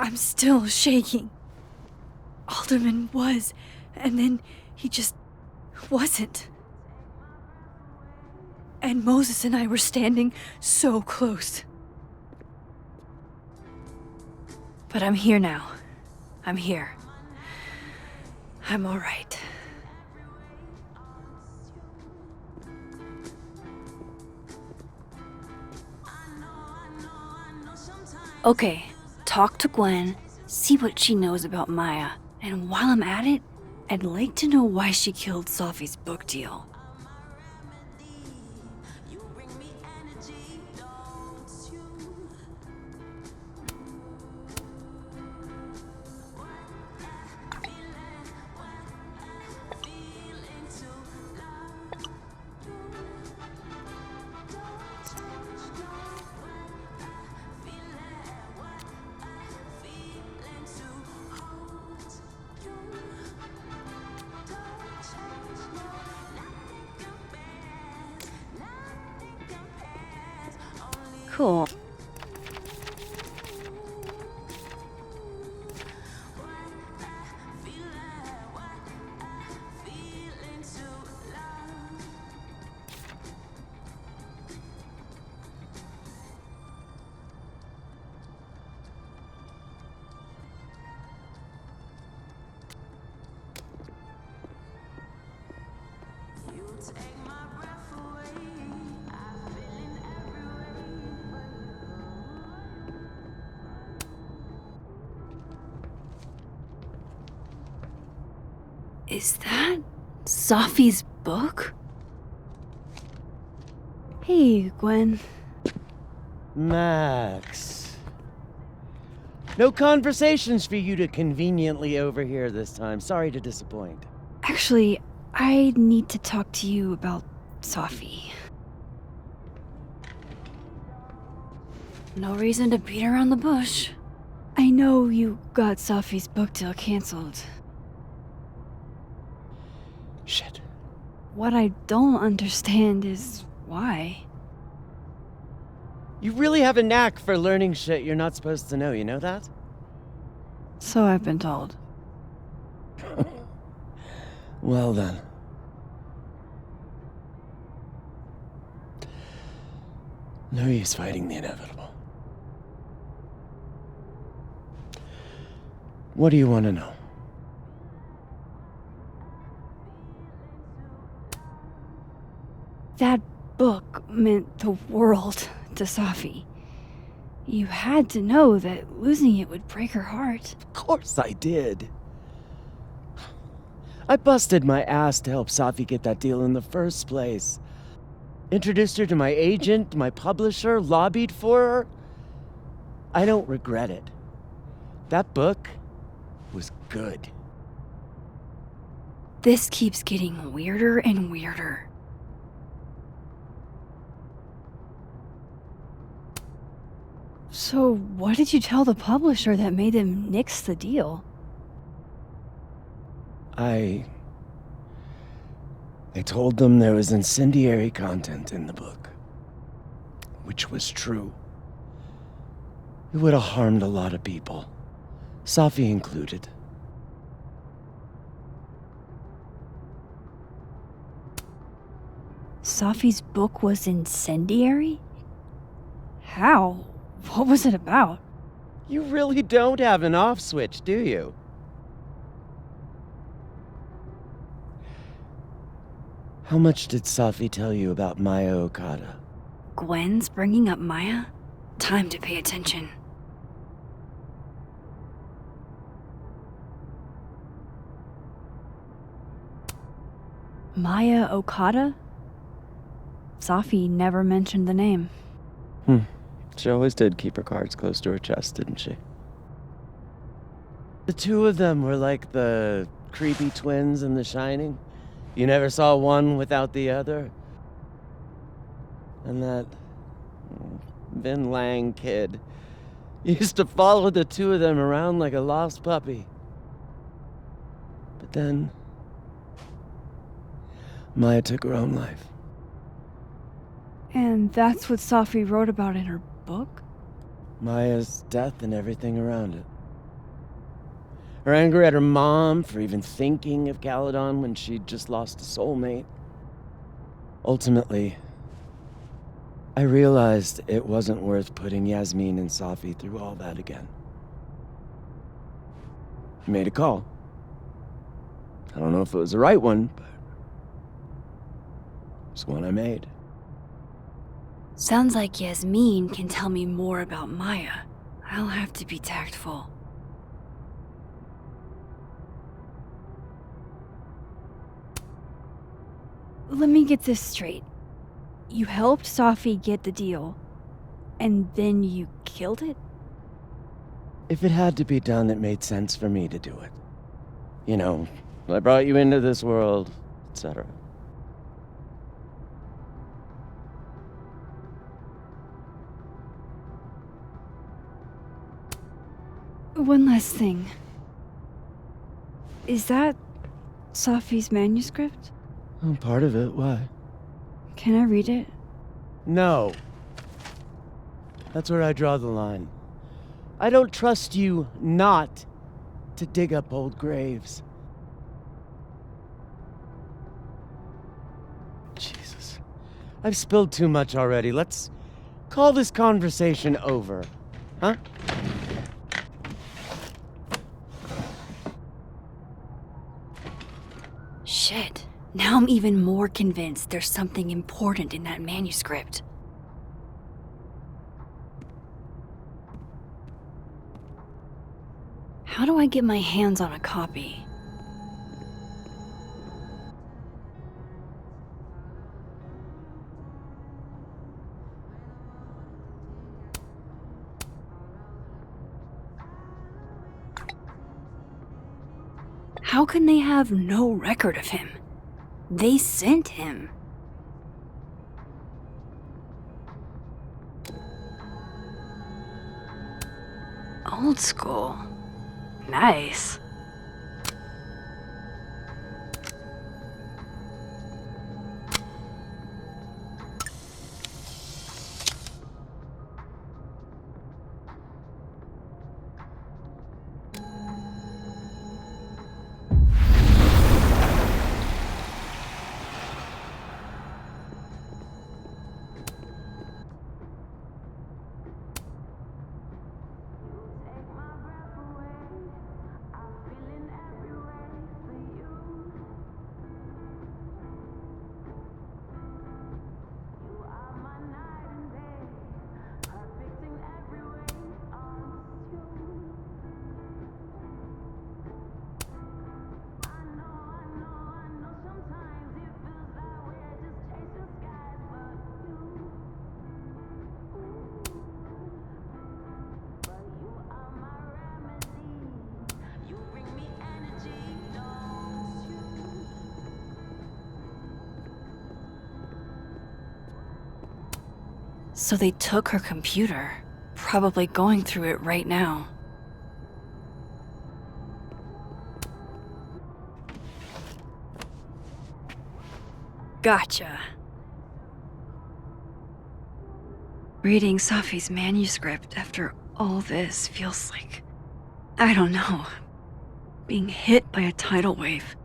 I'm still shaking. Alderman was, and then he just wasn't. And Moses and I were standing so close. But I'm here now. I'm here. I'm all right. Okay, talk to Gwen, see what she knows about Maya, and while I'm at it, I'd like to know why she killed Safi's book deal. Cool. Is that Safi's book? Hey, Gwen. Max. No conversations for you to conveniently overhear this time. Sorry to disappoint. Actually, I need to talk to you about Safi. No reason to beat around the bush. I know you got Safi's book deal canceled. Shit. What I don't understand is why. You really have a knack for learning shit you're not supposed to know, you know that? So I've been told. Well then. No use fighting the inevitable. What do you want to know? That book meant the world to Safi. You had to know that losing it would break her heart. Of course I did. I busted my ass to help Safi get that deal in the first place. Introduced her to my agent, my publisher, lobbied for her. I don't regret it. That book was good. This keeps getting weirder and weirder. So what did you tell the publisher that made them nix the deal? I told them there was incendiary content in the book. Which was true. It would have harmed a lot of people. Safi included. Safi's book was incendiary? How? What was it about? You really don't have an off switch, do you? How much did Safi tell you about Maya Okada? Gwen's bringing up Maya? Time to pay attention. Maya Okada? Safi never mentioned the name. She always did keep her cards close to her chest, didn't she? The two of them were like the creepy twins in The Shining. You never saw one without the other. And that Vin Lang kid used to follow the two of them around like a lost puppy. But then Maya took her own life. And that's what Safi wrote about in her book? Maya's death and everything around it. Her anger at her mom for even thinking of Caledon when she'd just lost a soulmate. Ultimately, I realized it wasn't worth putting Yasmin and Safi through all that again. I made a call. I don't know if it was the right one, but it's one I made. Sounds like Yasmin can tell me more about Maya. I'll have to be tactful. Let me get this straight. You helped Safi get the deal, and then you killed it? If it had to be done, it made sense for me to do it. You know, I brought you into this world, etc. One last thing. Is that Safi's manuscript? Oh, part of it, why? Can I read it? No. That's where I draw the line. I don't trust you not to dig up old graves. Jesus. I've spilled too much already. Let's call this conversation over. Huh? Shit. Now I'm even more convinced there's something important in that manuscript. How do I get my hands on a copy? How can they have no record of him? They sent him. Old school. Nice. So they took her computer, probably going through it right now. Gotcha. Reading Safi's manuscript after all this feels like, I don't know, being hit by a tidal wave.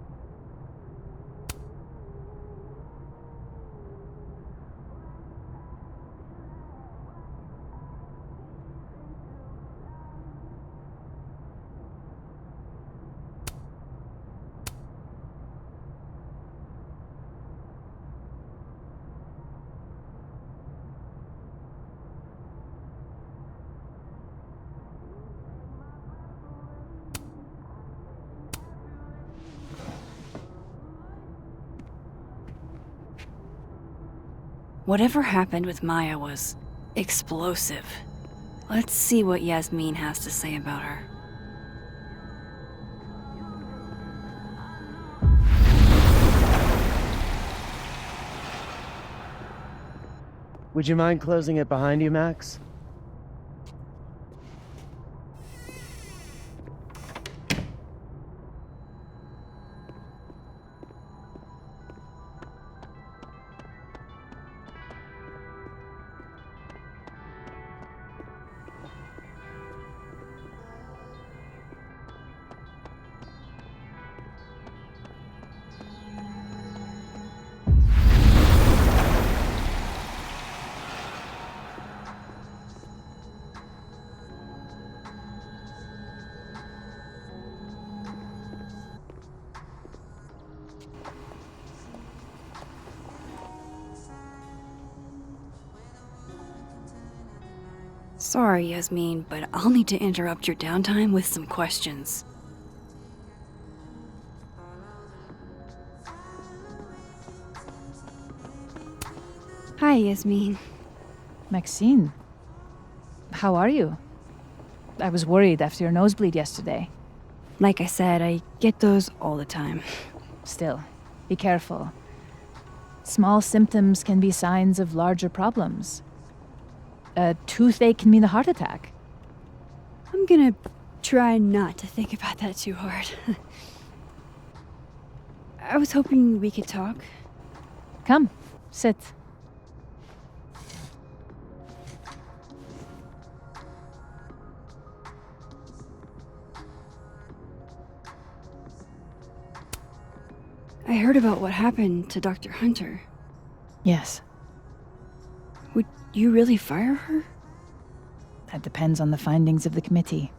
Whatever happened with Maya was explosive. Let's see what Yasmin has to say about her. Would you mind closing it behind you, Max? Sorry, Yasmin, but I'll need to interrupt your downtime with some questions. Hi, Yasmin. Maxine, how are you? I was worried after your nosebleed yesterday. Like I said, I get those all the time. Still, be careful. Small symptoms can be signs of larger problems. A toothache can mean a heart attack. I'm gonna try not to think about that too hard. I was hoping we could talk. Come, sit. I heard about what happened to Dr. Hunter. Yes, Would you really fire her? that depends on the findings of the committee.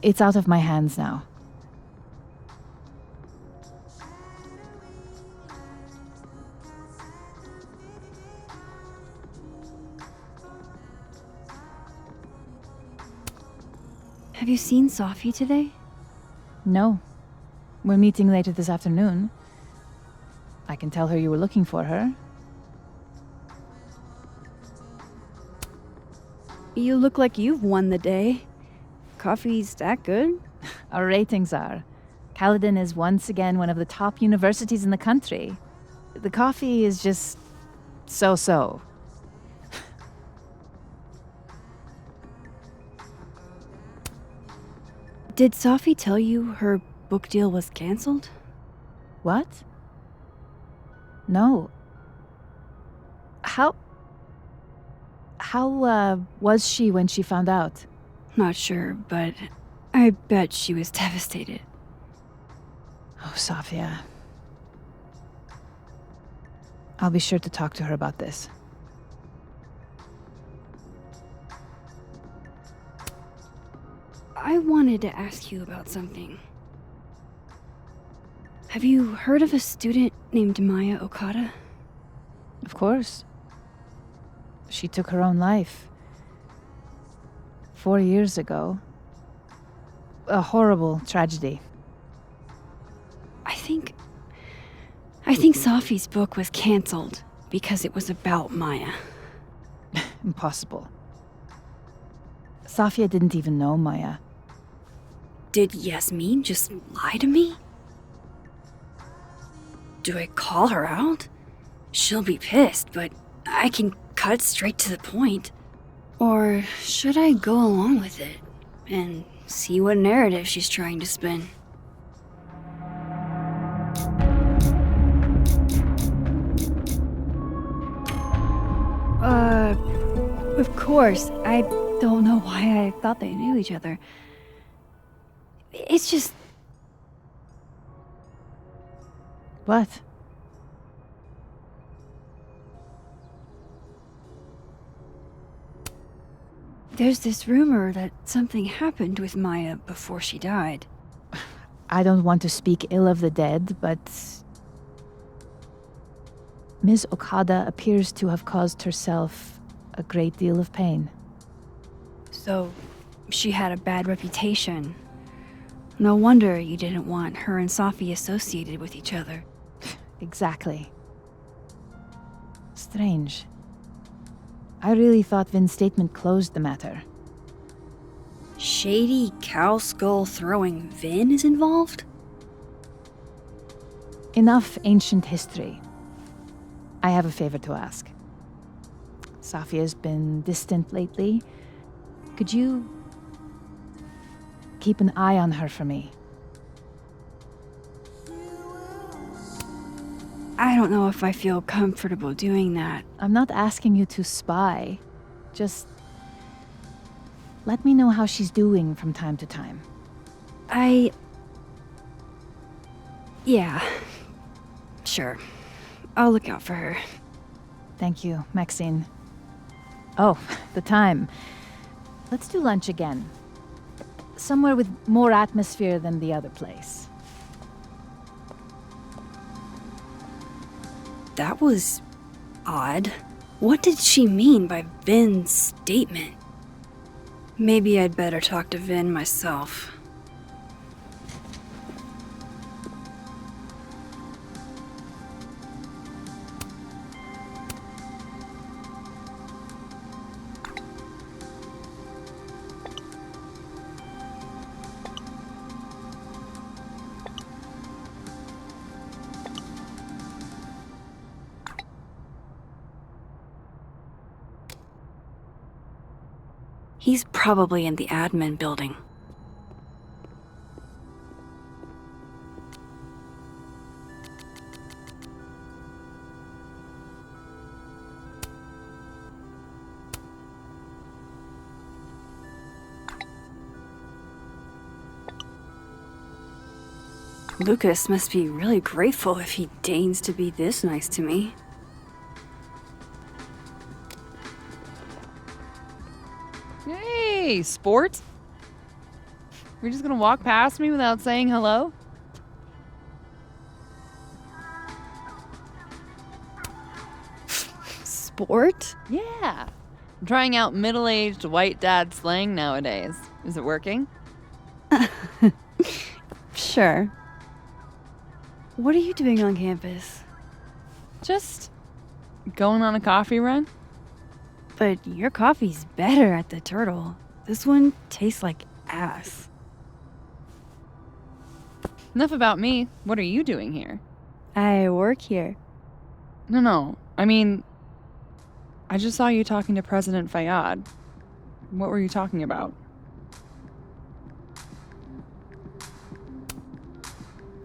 It's out of my hands now. Have you seen Safi today? No. We're meeting later this afternoon. I can tell her you were looking for her. You look like you've won the day. Coffee's that good? Our ratings are. Caledon is once again one of the top universities in the country. The coffee is just so-so. Did Safi tell you her book deal was canceled? What? No. How was she when she found out? Not sure, but I bet she was devastated. Oh, Safia. I'll be sure to talk to her about this. I wanted to ask you about something. Have you heard of a student named Maya Okada? Of course. She took her own life. 4 years ago. A horrible tragedy. I think Safi's book was canceled because it was about Maya. Impossible. Safia didn't even know Maya. Did Yasmin just lie to me? Do I call her out? She'll be pissed, but I can cut straight to the point. Or should I go along with it and see what narrative she's trying to spin? Of course. I don't know why I thought they knew each other. It's just... What? There's this rumor that something happened with Maya before she died. I don't want to speak ill of the dead, but Ms. Okada appears to have caused herself a great deal of pain. So, she had a bad reputation. No wonder you didn't want her and Safi associated with each other. Exactly. Strange. I really thought Vin's statement closed the matter. Shady cow skull throwing Vin is involved? Enough ancient history. I have a favor to ask. Safia's been distant lately. Could you keep an eye on her for me? I don't know if I feel comfortable doing that. I'm not asking you to spy. Just let me know how she's doing from time to time. Yeah. Sure. I'll look out for her. Thank you, Maxine. Oh, the time. Let's do lunch again. Somewhere with more atmosphere than the other place. That was... odd. What did she mean by Vin's statement? Maybe I'd better talk to Vin myself. He's probably in the admin building. Lucas must be really grateful if he deigns to be this nice to me. Hey, sport. You're just gonna walk past me without saying hello? Sport? Yeah. I'm trying out middle-aged white dad slang nowadays. Is it working? Sure. What are you doing on campus? Just going on a coffee run? But your coffee's better at the Turtle. This one tastes like ass. Enough about me. What are you doing here? I work here. No. I mean, I just saw you talking to President Fayyad. What were you talking about?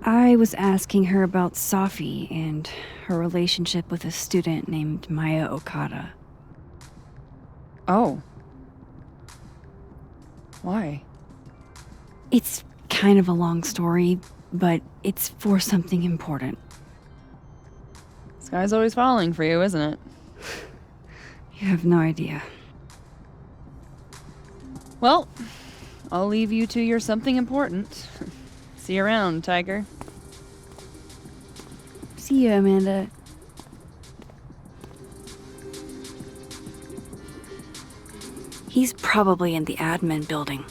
I was asking her about Safi and her relationship with a student named Maya Okada. Oh. Why? It's kind of a long story, but it's for something important. Sky's always falling for you, isn't it? You have no idea. Well, I'll leave you to your something important. See you around, Tiger. See you, Amanda. He's probably in the admin building.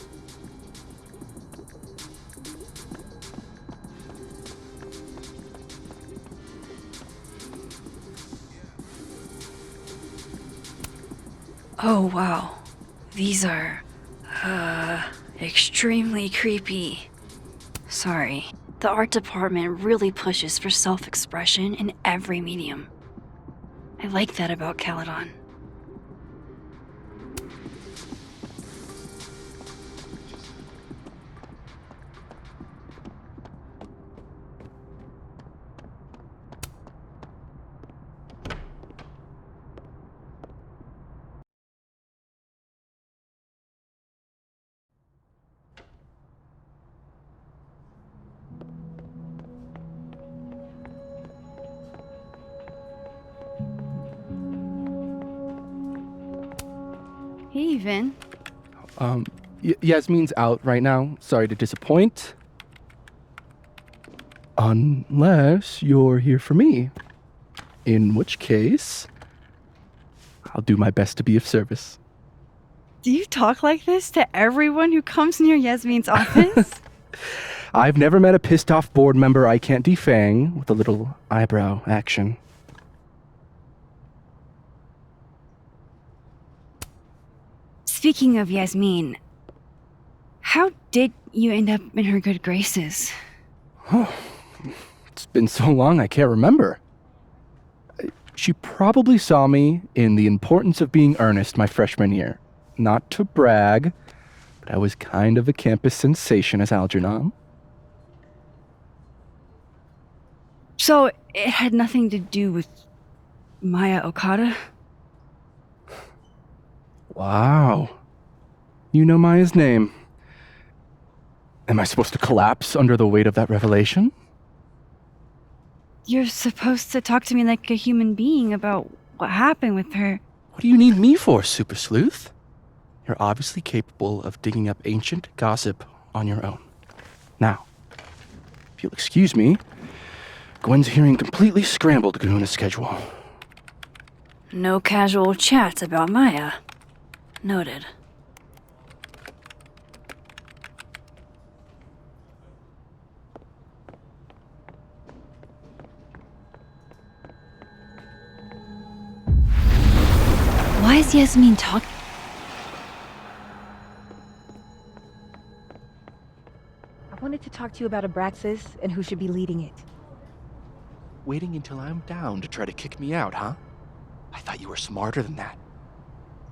Oh, wow. These are, extremely creepy. Sorry. The art department really pushes for self-expression in every medium. I like that about Caledon. Hey, Vin. Yasmin's out right now. Sorry to disappoint. Unless you're here for me. In which case, I'll do my best to be of service. Do you talk like this to everyone who comes near Yasmin's office? I've never met a pissed off board member I can't defang with a little eyebrow action. Speaking of Yasmin, how did you end up in her good graces? It's been so long I can't remember. She probably saw me in The Importance of Being Earnest my freshman year. Not to brag, but I was kind of a campus sensation as Algernon. So it had nothing to do with Maya Okada? Wow. You know Maya's name. Am I supposed to collapse under the weight of that revelation? You're supposed to talk to me like a human being about what happened with her. What do you need me for, Super Sleuth? You're obviously capable of digging up ancient gossip on your own. Now, if you'll excuse me, Gwen's hearing completely scrambled Kahuna schedule. No casual chats about Maya. Noted. Why is Yasmin talking? I wanted to talk to you about Abraxas and who should be leading it. Waiting until I'm down to try to kick me out, huh? I thought you were smarter than that.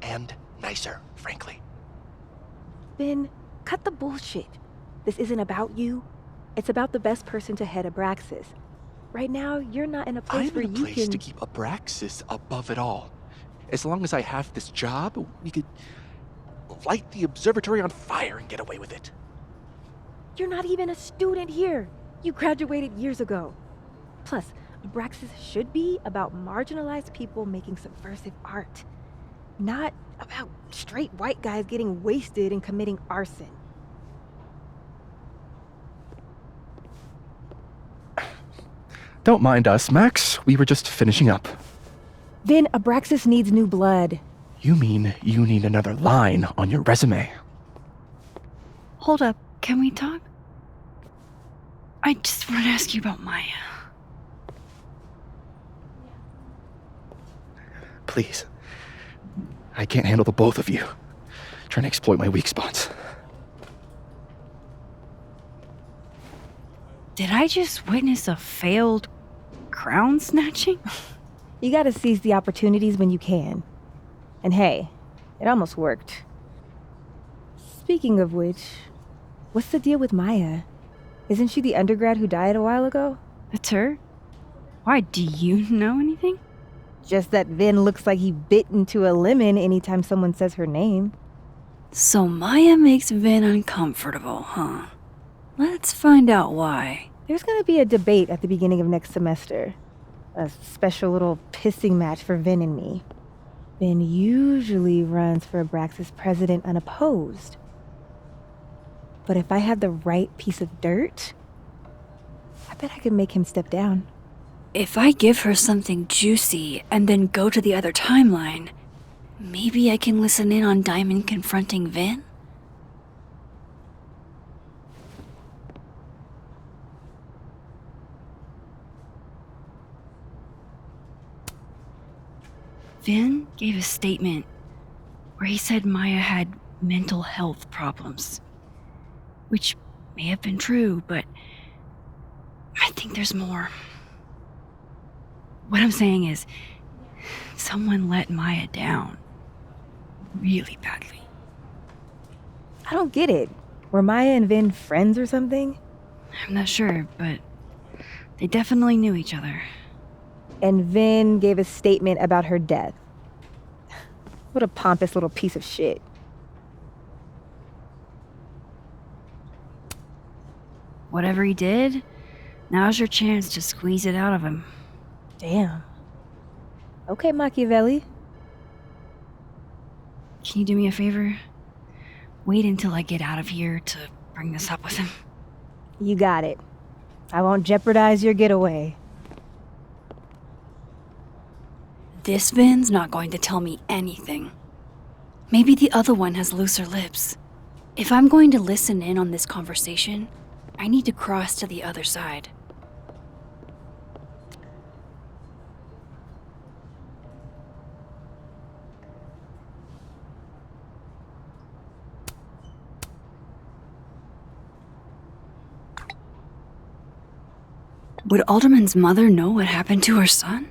And nicer, frankly. Ben, cut the bullshit. This isn't about you. It's about the best person to head Abraxas. Right now, you're not in a place I'm where in a you place can... to keep Abraxas above it all. As long as I have this job, we could light the observatory on fire and get away with it. You're not even a student here. You graduated years ago. Plus, Abraxas should be about marginalized people making subversive art. Not about straight white guys getting wasted and committing arson. Don't mind us, Max. We were just finishing up. Then Abraxas needs new blood. You mean you need another line on your resume? Hold up, can we talk? I just want to ask you about Maya. Please. I can't handle the both of you. Trying to exploit my weak spots. Did I just witness a failed crown snatching? You gotta seize the opportunities when you can. And hey, it almost worked. Speaking of which, what's the deal with Maya? Isn't she the undergrad who died a while ago? That's her? Why, do you know anything? Just that Vin looks like he bit into a lemon anytime someone says her name. So Maya makes Vin uncomfortable, huh? Let's find out why. There's gonna be a debate at the beginning of next semester. A special little pissing match for Vin and me. Vin usually runs for Abraxas president unopposed. But if I had the right piece of dirt, I bet I could make him step down. If I give her something juicy and then go to the other timeline, maybe I can listen in on Diamond confronting Vin? Vin gave a statement where he said Maya had mental health problems, which may have been true, but I think there's more. What I'm saying is, someone let Maya down really badly. I don't get it. Were Maya and Vin friends or something? I'm not sure, but they definitely knew each other. And Vin gave a statement about her death. What a pompous little piece of shit. Whatever he did, now's your chance to squeeze it out of him. Damn. Okay, Machiavelli. Can you do me a favor? Wait until I get out of here to bring this up with him. You got it. I won't jeopardize your getaway. This Vin's not going to tell me anything. Maybe the other one has looser lips. If I'm going to listen in on this conversation, I need to cross to the other side. Would Alderman's mother know what happened to her son?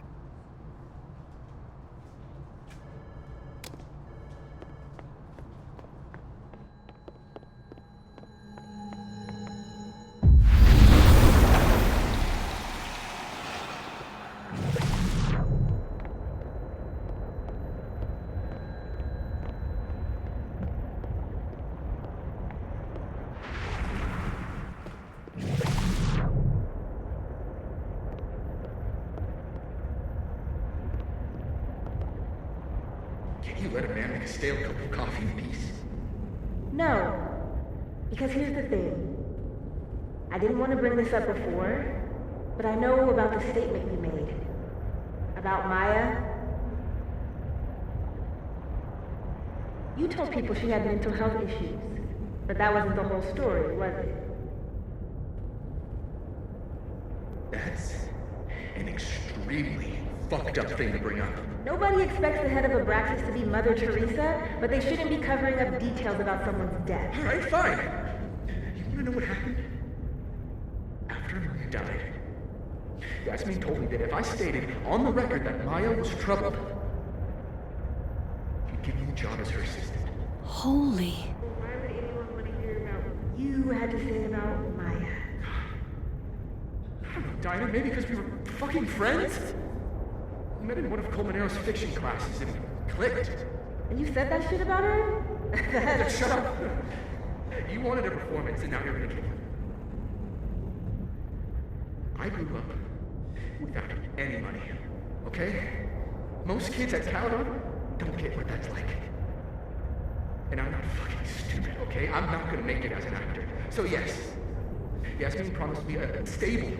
You let a man make a stale cup of coffee in peace? No. Because here's the thing. I didn't want to bring this up before, but I know about the statement you made. About Maya. You told people she had mental health issues, but that wasn't the whole story, was it? That's an extremely fucked up thing to bring up. Nobody expects the head of Abraxas to be Mother Teresa, but they shouldn't be covering up details about someone's death. Alright, fine. You wanna know what happened? After Maya died, Yasmin told me that if I stated on the record that Maya was troubled, he'd give me the job as her assistant. Holy. Why would anyone want to hear about what you had to say about Maya? I don't know, Dinah, maybe because we were fucking friends? We met in one of Colmenaro's fiction classes and it clicked. And you said that shit about her? Shut up! You wanted a performance and now you're gonna get one. I grew up without any money, okay? Most kids at Caledon don't get what that's like. And I'm not fucking stupid, okay? I'm not gonna make it as an actor. So yes, Yasmin promised me a stable,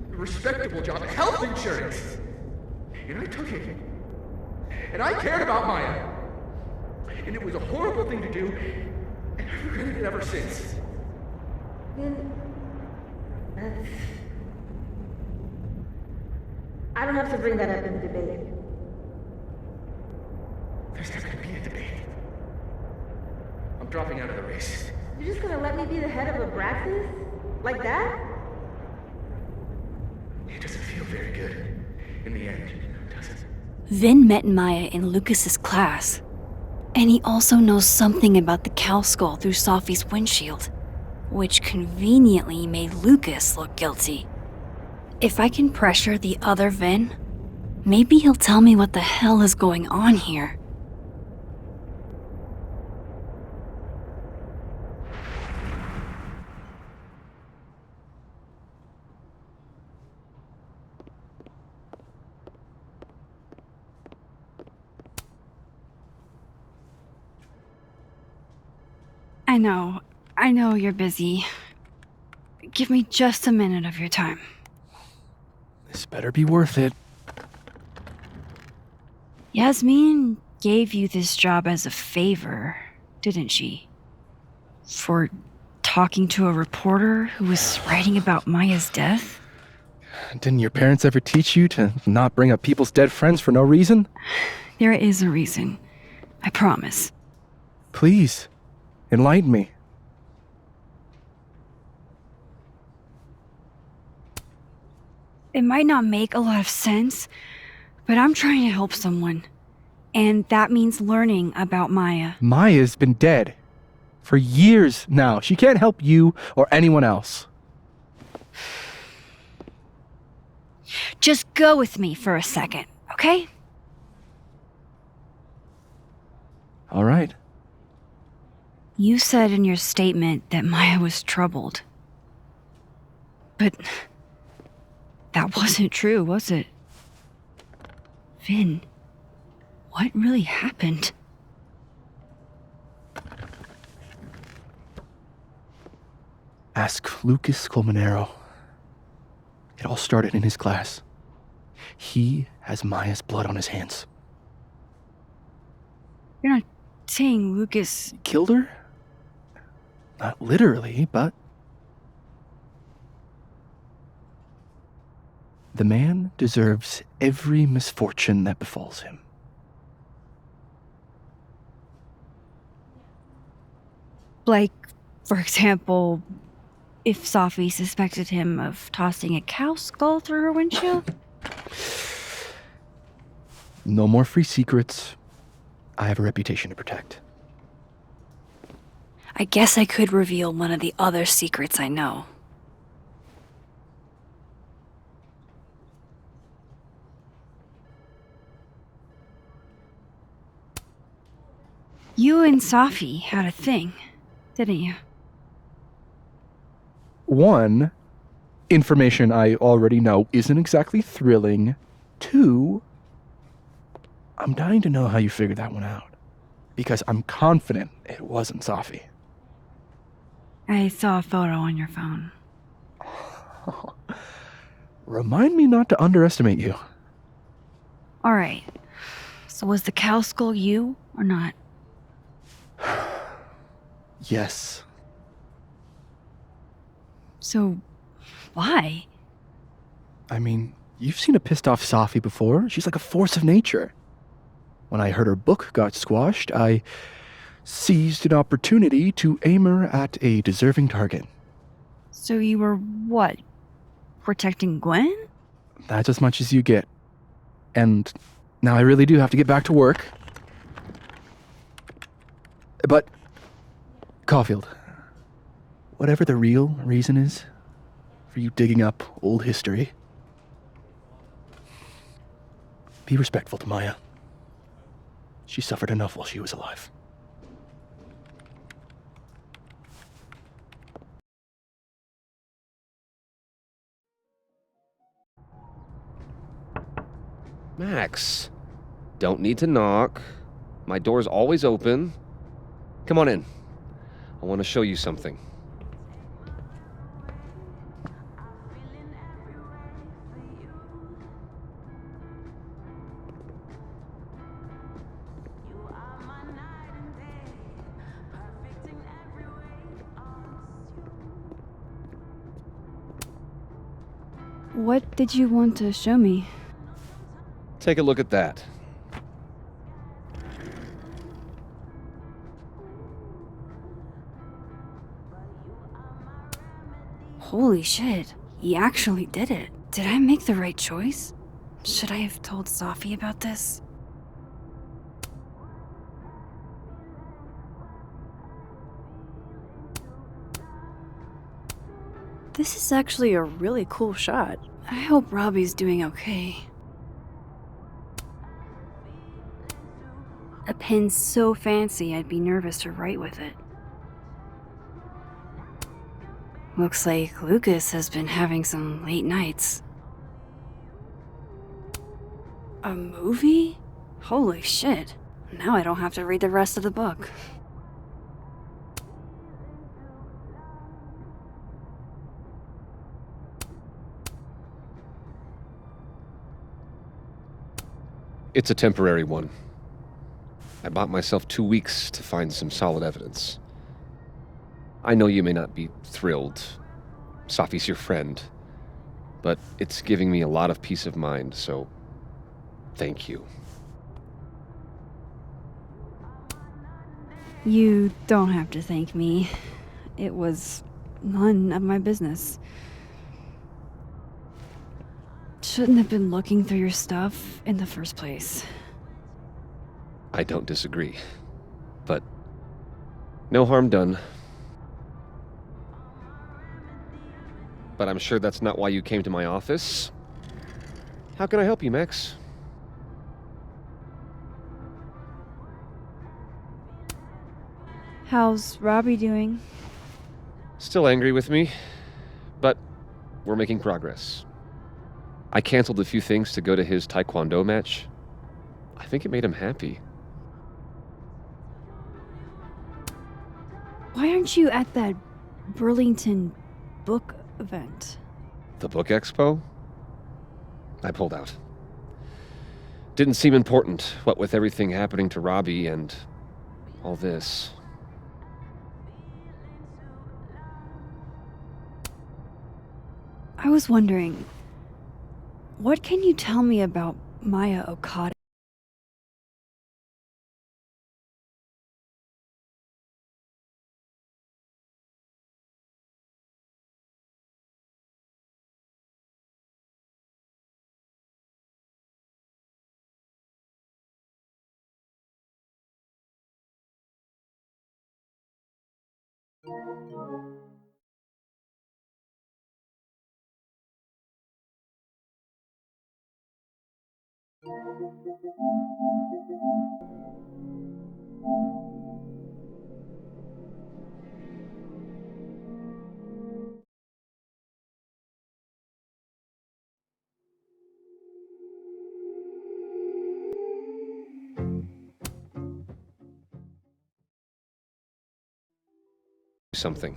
respectable job, health insurance. And I took it. And I cared about Maya. And it was a horrible thing to do, and I've regretted it ever since. That's... I don't have to bring that up in the debate. There's not gonna be a debate. I'm dropping out of the race. You're just gonna let me be the head of Abraxas? Like that? It doesn't feel very good in the end, does it? Vin met Maya in Lucas's class, and he also knows something about the cow skull through Safi's windshield, which conveniently made Lucas look guilty. If I can pressure the other Vin, maybe he'll tell me what the hell is going on here. I know you're busy. Give me just a minute of your time. This better be worth it. Yasmin gave you this job as a favor, didn't she? For talking to a reporter who was writing about Maya's death? Didn't your parents ever teach you to not bring up people's dead friends for no reason? There is a reason. I promise. Please, enlighten me. It might not make a lot of sense, but I'm trying to help someone. And that means learning about Maya. Maya's been dead for years now. She can't help you or anyone else. Just go with me for a second, okay? All right. You said in your statement that Maya was troubled. But that wasn't true, was it? Vin, what really happened? Ask Lucas Colmenero. It all started in his class. He has Maya's blood on his hands. You're not saying Lucas... Killed her? Not literally, but... The man deserves every misfortune that befalls him. Like, for example, if Safi suspected him of tossing a cow skull through her windshield? No more free secrets. I have a reputation to protect. I guess I could reveal one of the other secrets I know. You and Safi had a thing, didn't you? One, information I already know isn't exactly thrilling. Two, I'm dying to know how you figured that one out. Because I'm confident it wasn't Safi. I saw a photo on your phone. Remind me not to underestimate you. Alright, so was the cow skull you or not? Yes. So, why? I mean, you've seen a pissed off Safi before. She's like a force of nature. When I heard her book got squashed, I seized an opportunity to aim her at a deserving target. So you were what? Protecting Gwen? That's as much as you get. And now I really do have to get back to work. But, Caulfield, whatever the real reason is for you digging up old history, be respectful to Maya. She suffered enough while she was alive. Max, don't need to knock. My door's always open. Come on in. I want to show you something. What did you want to show me? Take a look at that. Holy shit, he actually did it. Did I make the right choice? Should I have told Safi about this? This is actually a really cool shot. I hope Robbie's doing okay. A pen so fancy I'd be nervous to write with it. Looks like Lucas has been having some late nights. A movie? Holy shit. Now I don't have to read the rest of the book. It's a temporary one. I bought myself 2 weeks to find some solid evidence. I know you may not be thrilled. Safi's your friend. But it's giving me a lot of peace of mind, so thank you. You don't have to thank me. It was none of my business. Shouldn't have been looking through your stuff in the first place. I don't disagree. But no harm done. But I'm sure that's not why you came to my office. How can I help you, Max? How's Robbie doing? Still angry with me, but we're making progress. I canceled a few things to go to his taekwondo match. I think it made him happy. Why aren't you at that Burlington book event? The book expo? I pulled out. Didn't seem important, what with everything happening to Robbie and all this. I was wondering, what can you tell me about Maya Okada? Something.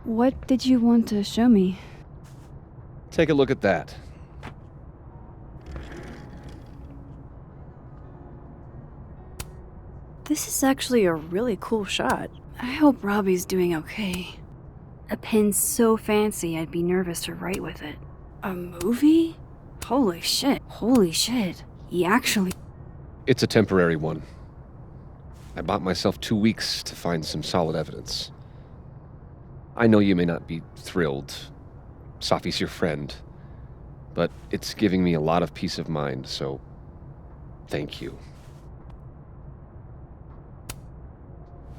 What did you want to show me? Take a look at that. This is actually a really cool shot. I hope Robbie's doing okay. A pen so fancy I'd be nervous to write with it. A movie? Holy shit. Holy shit. He actually... It's a temporary one. I bought myself 2 weeks to find some solid evidence. I know you may not be thrilled. Safi's your friend. But it's giving me a lot of peace of mind, so thank you.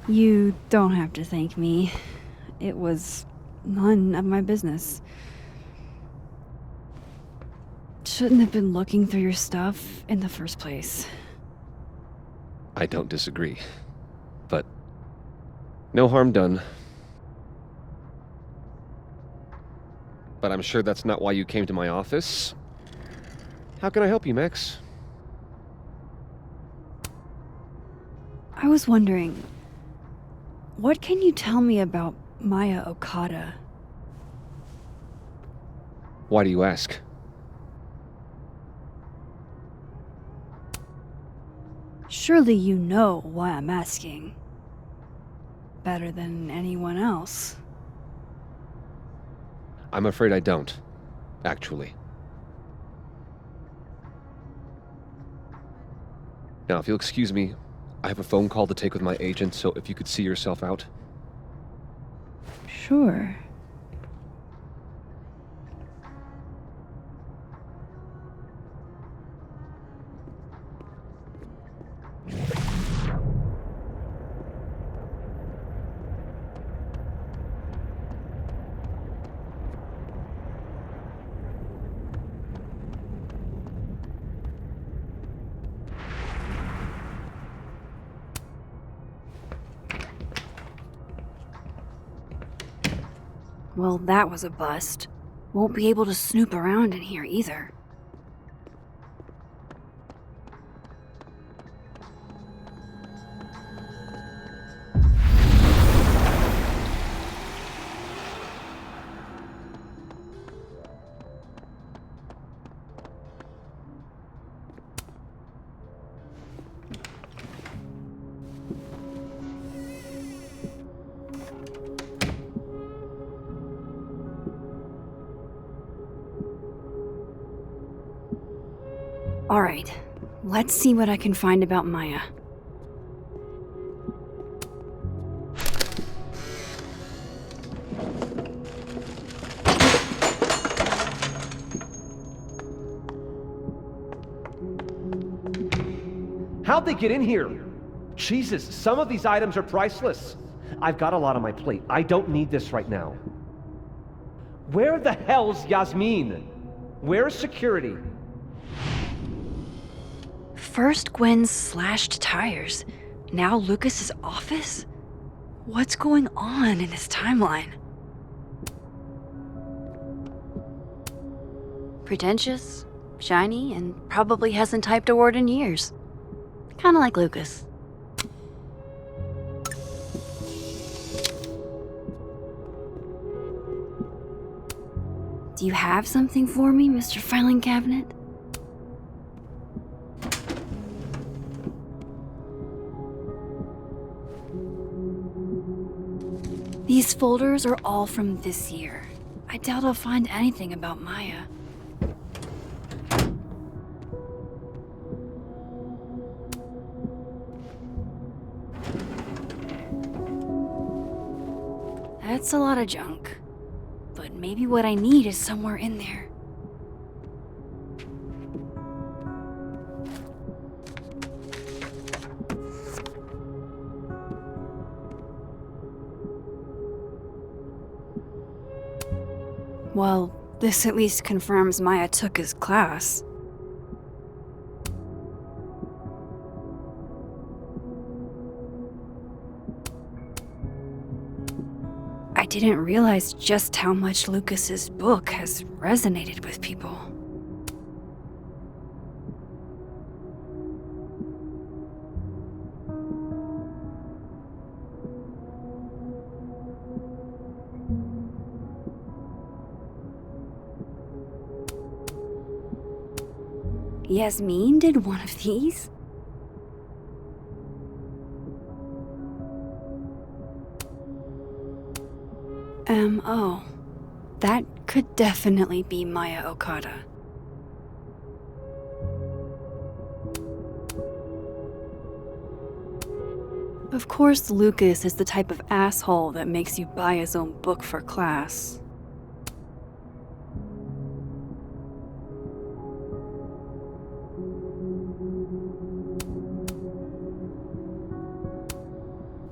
You don't have to thank me. It was none of my business. Shouldn't have been looking through your stuff in the first place. I don't disagree. But no harm done. But I'm sure that's not why you came to my office. How can I help you, Max? I was wondering, what can you tell me about Maya Okada? Why do you ask? Surely you know why I'm asking. Better than anyone else. I'm afraid I don't, actually. Now, if you'll excuse me, I have a phone call to take with my agent, so if you could see yourself out. Sure. Well, that was a bust. Won't be able to snoop around in here either. Alright, let's see what I can find about Maya. How'd they get in here? Jesus, some of these items are priceless. I've got a lot on my plate. I don't need this right now. Where the hell's Yasmin? Where's security? First Gwen's slashed tires, now Lucas's office? What's going on in his timeline? Pretentious, shiny, and probably hasn't typed a word in years. Kinda like Lucas. Do you have something for me, Mr. Filing Cabinet? These folders are all from this year. I doubt I'll find anything about Maya. That's a lot of junk. But maybe what I need is somewhere in there. Well, this at least confirms Maya took his class. I didn't realize just how much Lucas's book has resonated with people. Yasmin did one of these? Oh. That could definitely be Maya Okada. Of course, Lucas is the type of asshole that makes you buy his own book for class.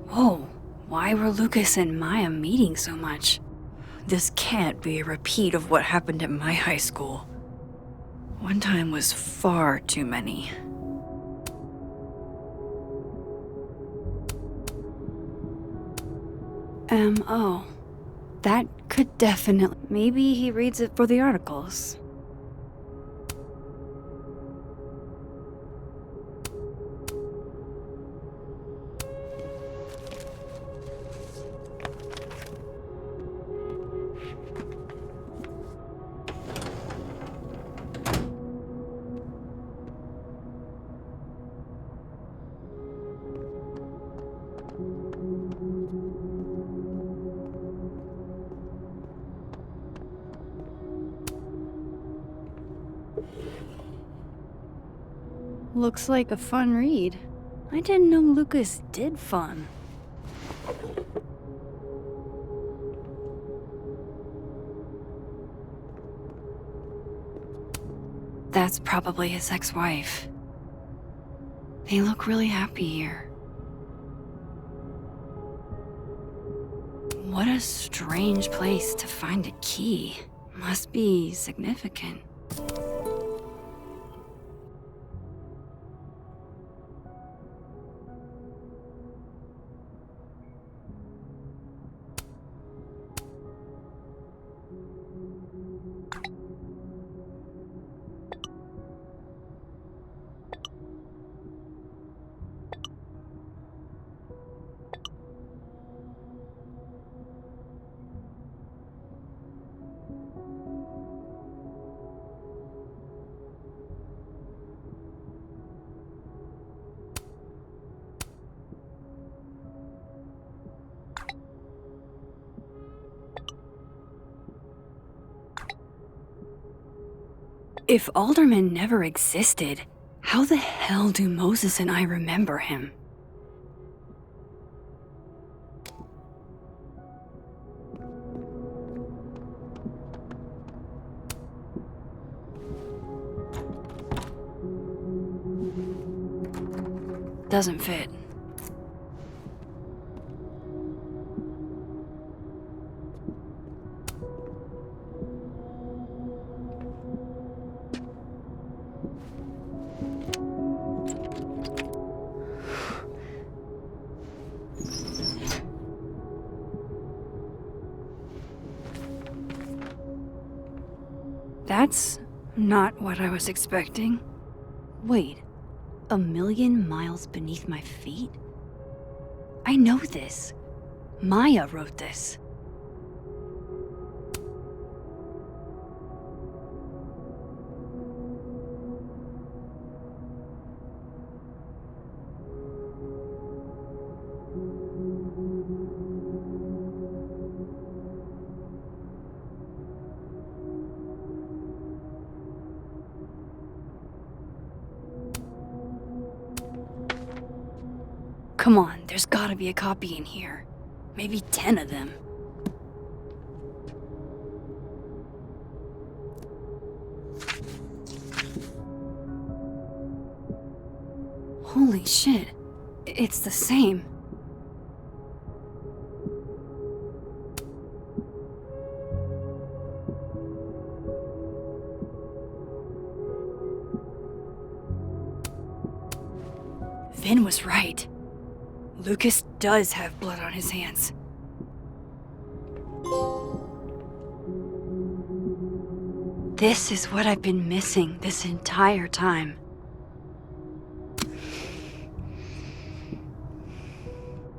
Whoa, why were Lucas and Maya meeting so much? This can't be a repeat of what happened at my high school. One time was far too many. Oh. That could definitely... Maybe he reads it for the articles. Looks like a fun read. I didn't know Lucas did fun. That's probably his ex-wife. They look really happy here. What a strange place to find a key. Must be significant. If Alderman never existed, how the hell do Moses and I remember him? Doesn't fit. That's not what I was expecting. Wait, 1,000,000 miles beneath my feet? I know this. Maya wrote this. Come on, there's gotta be a copy in here. Maybe 10 of them. Holy shit, it's the same. Vin was right. Lucas does have blood on his hands. This is what I've been missing this entire time.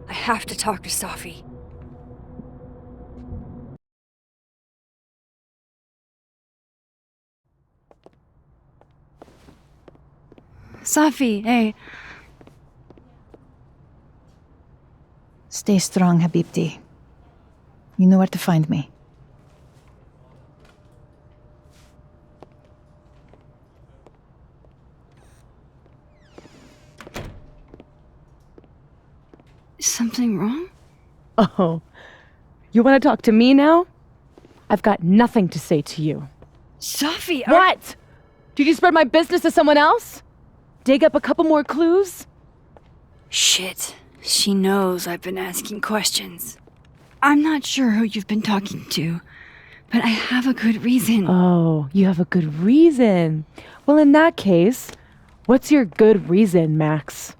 I have to talk to Safi. Safi, hey. Stay strong, Habibti. You know where to find me. Is something wrong? Oh, you want to talk to me now? I've got nothing to say to you. Safi, What? Did you spread my business to someone else? Dig up a couple more clues? Shit. She knows I've been asking questions. I'm not sure who you've been talking to, but I have a good reason. Oh, you have a good reason. Well, in that case, what's your good reason, Max?